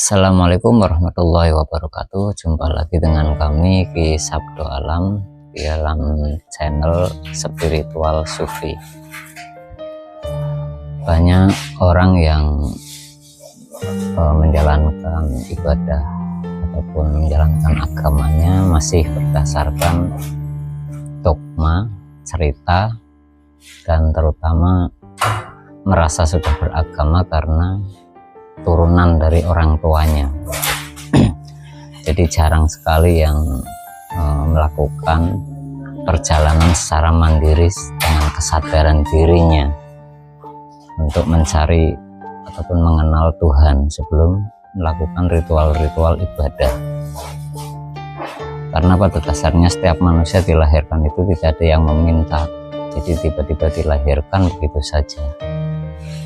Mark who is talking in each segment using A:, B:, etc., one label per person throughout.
A: Assalamualaikum warahmatullahi wabarakatuh. Jumpa lagi dengan kami di Sabdo Alam di dalam channel Spiritual Sufi. Banyak orang yang menjalankan ibadah ataupun menjalankan agamanya masih berdasarkan dogma, cerita, dan terutama merasa sudah beragama karena turunan dari orang tuanya. Jadi jarang sekali yang melakukan perjalanan secara mandiri dengan kesadaran dirinya untuk mencari ataupun mengenal Tuhan sebelum melakukan ritual-ritual ibadah. Karena pada dasarnya setiap manusia dilahirkan itu tidak ada yang meminta, jadi tiba-tiba dilahirkan begitu saja.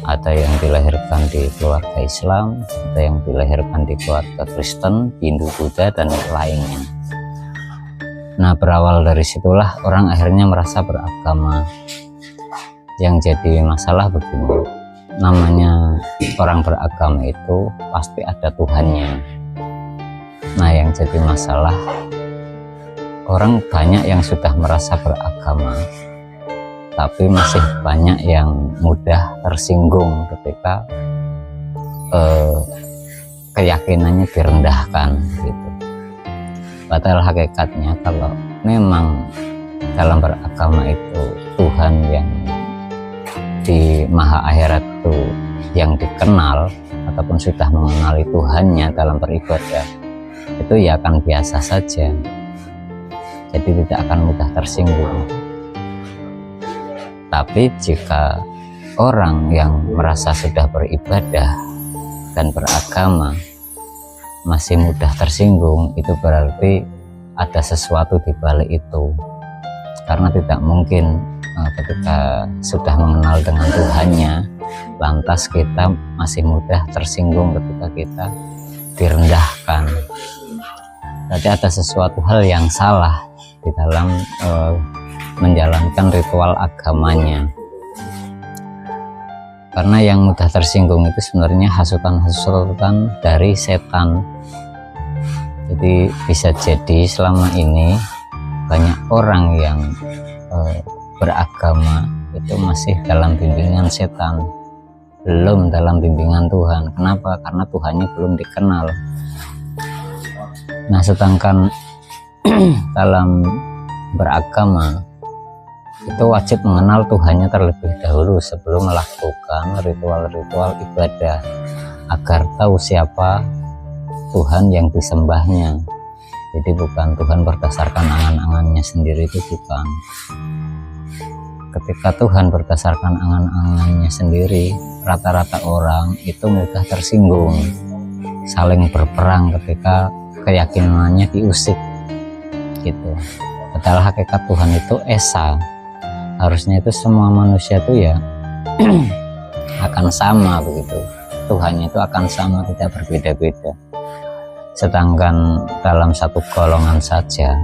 A: Ada yang dilahirkan di keluarga Islam, ada yang dilahirkan di keluarga Kristen, Hindu, Buddha, dan lainnya. Nah, berawal dari situlah orang akhirnya merasa beragama. Yang jadi masalah begini, namanya orang beragama itu pasti ada Tuhannya. Nah, yang jadi masalah, orang banyak yang sudah merasa beragama, tapi masih banyak yang mudah tersinggung ketika keyakinannya direndahkan gitu. Padahal hakikatnya kalau memang dalam beragama itu Tuhan yang di maha akhirat itu yang dikenal ataupun sudah mengenali Tuhannya dalam beribadah, itu ya akan biasa saja, jadi tidak akan mudah tersinggung. Tapi jika orang yang merasa sudah beribadah dan beragama masih mudah tersinggung, itu berarti ada sesuatu di balik itu. Karena tidak mungkin ketika sudah mengenal dengan Tuhannya, lantas kita masih mudah tersinggung ketika kita direndahkan. Berarti ada sesuatu hal yang salah di dalam menjalankan ritual agamanya. Karena yang mudah tersinggung itu sebenarnya hasutan-hasutan dari setan. Jadi bisa jadi selama ini banyak orang yang beragama itu masih dalam bimbingan setan, belum dalam bimbingan Tuhan. Kenapa? Karena Tuhannya belum dikenal. Nah, sedangkan dalam beragama itu wajib mengenal Tuhannya terlebih dahulu sebelum melakukan ritual-ritual ibadah, agar tahu siapa Tuhan yang disembahnya. Jadi bukan Tuhan berdasarkan angan-angannya sendiri, itu bukan. Ketika Tuhan berdasarkan angan-angannya sendiri, rata-rata orang itu mudah tersinggung, saling berperang ketika keyakinannya diusik gitu. Padahal hakikat Tuhan itu esa. Harusnya itu semua manusia itu ya akan sama begitu. Tuhannya itu akan sama, tidak berbeda-beda. Sedangkan dalam satu golongan saja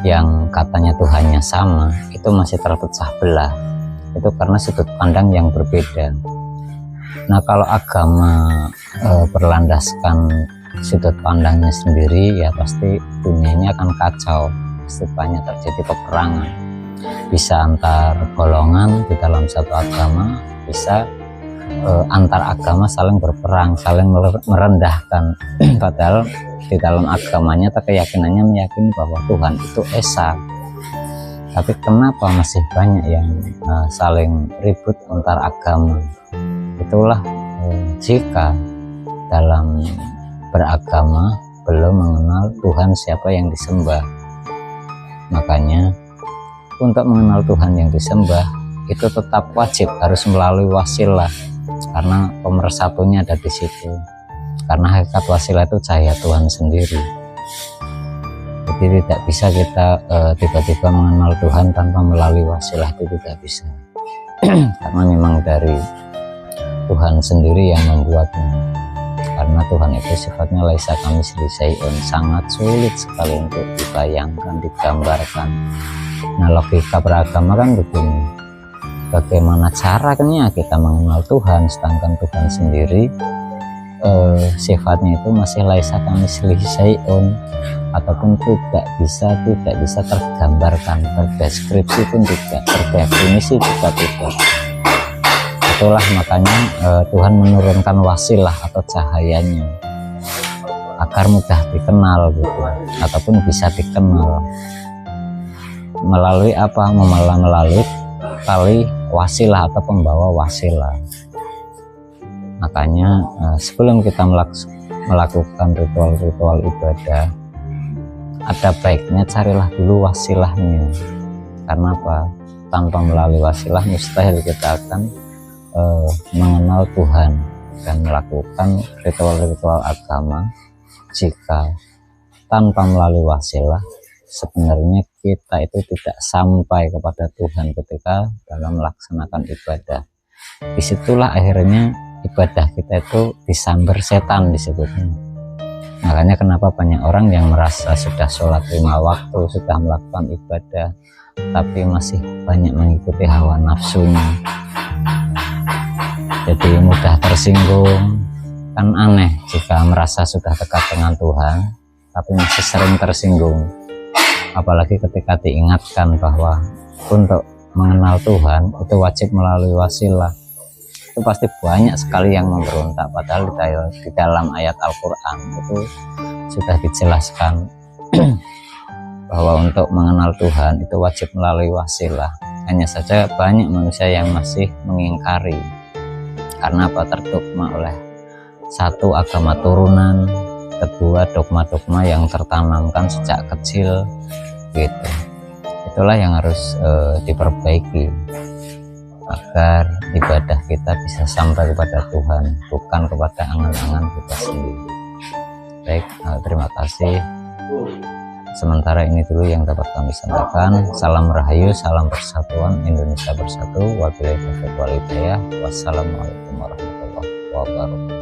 A: yang katanya Tuhannya sama, itu masih terpecah belah. Itu karena sudut pandang yang berbeda. Nah, kalau agama berlandaskan sudut pandangnya sendiri, ya pasti dunianya akan kacau. Pasti banyak terjadi peperangan. Bisa antar golongan di dalam satu agama, bisa antar agama saling berperang, saling merendahkan. Padahal di dalam agamanya atau keyakinannya meyakini bahwa Tuhan itu esa. Tapi kenapa masih banyak yang saling ribut antar agama? Itulah jika dalam beragama belum mengenal Tuhan siapa yang disembah. Makanya untuk mengenal Tuhan yang disembah itu tetap wajib harus melalui wasilah, karena pemersatunya ada di situ. Karena hakikat wasilah itu cahaya Tuhan sendiri. Jadi tidak bisa kita tiba-tiba mengenal Tuhan tanpa melalui wasilah, itu tidak bisa. Karena memang dari Tuhan sendiri yang membuatnya. Karena Tuhan itu sifatnya laisa kamitslihi syai'un, sangat sulit sekali untuk dibayangkan, digambarkan. Nah, logika beragama kan begini, bagaimana caranya kita mengenal Tuhan sedangkan Tuhan sendiri sifatnya itu masih laisa kamitslihi syai'un, ataupun tidak bisa tergambarkan, terdeskripsi pun tidak, terdefinisi juga tidak. Itulah makanya Tuhan menurunkan wasilah atau cahayanya agar mudah dikenal gitu, ataupun bisa dikenal melalui apa? Melalui tali wasilah atau pembawa wasilah. Makanya sebelum kita melakukan ritual-ritual ibadah, ada baiknya carilah dulu wasilahnya. Karena apa? Tanpa melalui wasilah mustahil kita akan mengenal Tuhan dan melakukan ritual-ritual agama. Jika tanpa melalui wasilah, sebenarnya kita itu tidak sampai kepada Tuhan ketika dalam melaksanakan ibadah. Disitulah akhirnya ibadah kita itu disambar setan disebutnya. Makanya kenapa banyak orang yang merasa sudah sholat 5 waktu, sudah melakukan ibadah, tapi masih banyak mengikuti hawa nafsunya, jadi mudah tersinggung. Kan aneh jika merasa sudah dekat dengan Tuhan tapi masih sering tersinggung, apalagi ketika diingatkan bahwa untuk mengenal Tuhan itu wajib melalui wasilah. Itu pasti banyak sekali yang memberontak, padahal di dalam ayat Al-Quran itu sudah dijelaskan bahwa untuk mengenal Tuhan itu wajib melalui wasilah. Hanya saja banyak manusia yang masih mengingkari, karena apa? Terdogma oleh satu, agama turunan, kedua, dogma-dogma yang tertanamkan sejak kecil gitu. Itulah yang harus diperbaiki agar ibadah kita bisa sampai kepada Tuhan, bukan kepada angan-angan kita sendiri. Baik, terima kasih. Sementara ini dulu yang dapat kami sampaikan. Salam Rahayu, salam persatuan, Indonesia bersatu. Wabillahi taufiq wal hidayah. Wassalamualaikum warahmatullahi wabarakatuh.